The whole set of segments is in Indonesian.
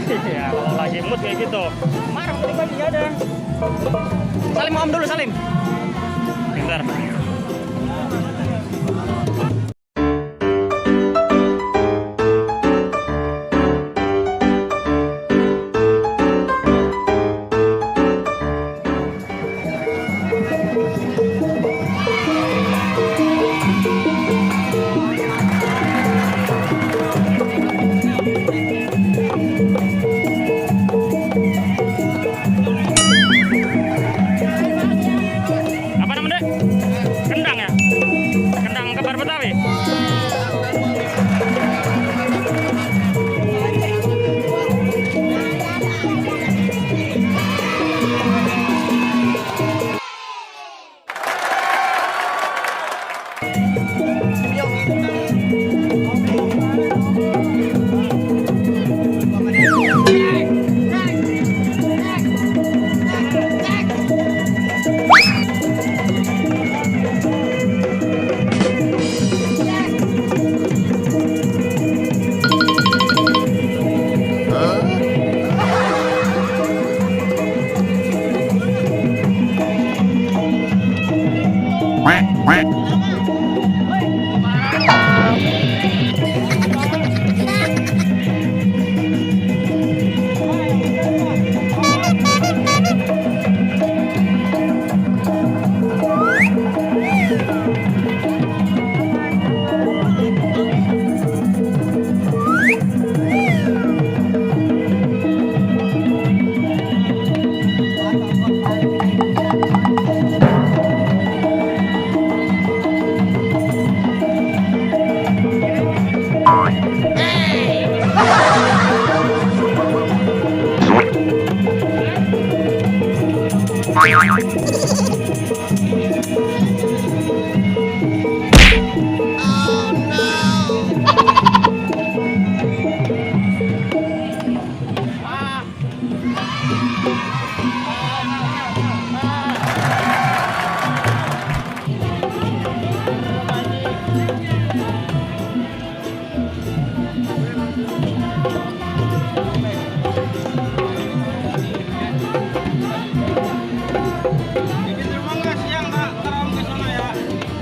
Iya, kalau lagi mood kayak gitu. Marah pribadi ya ada. Salim om dulu, salim. Bentar. Betawi.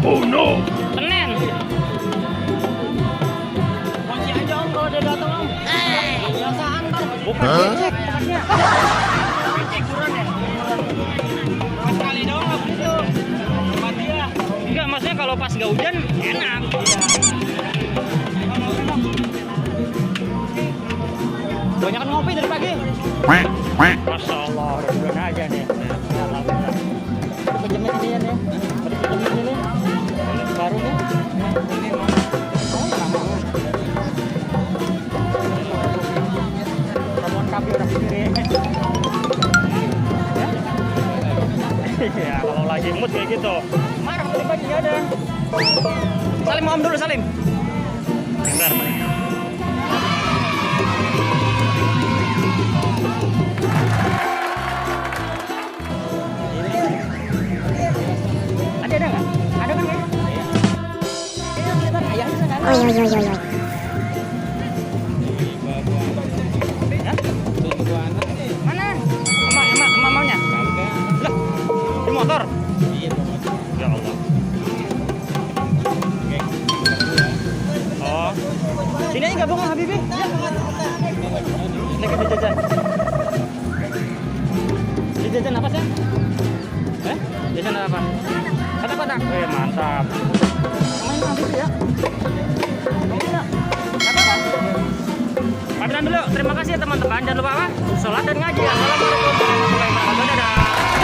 Oh no. Senin. Kunci aja om kalau dia datang om. Biasaan bang. Bukan cek tempatnya. Cek kurang ya. Sekali doang nggak begitu. Tempat dia. Enggak, maksudnya kalau pas nggak hujan enak. Banyak ngopi dari pagi. Masya Allah, udah bulan aja nih. Pinjemin ini ya nih. Pinjemin ini. Baru nih. Oh, lama. Ramuan kapi udah sendiri. Ya, kalau lagi mood kayak gitu. Marah pribadi ada. Salim om dulu, salim. Bentar. Ada nggak? Ada kan ya? Oh iya. Mana? Emak maunya? Lah, di motor? Iya, ya Allah. Oh, sini aja gabung Habibi. Ini kita jajan. Jajan apa sih? Jajan apa? Kotak-kotak. Mantap. Main Habibi ya. Pamitan dulu, terima kasih ya teman-teman. Jangan lupa apa? Sholat dan ngaji. Assalamualaikum warahmatullahi wabarakatuh. Dadah.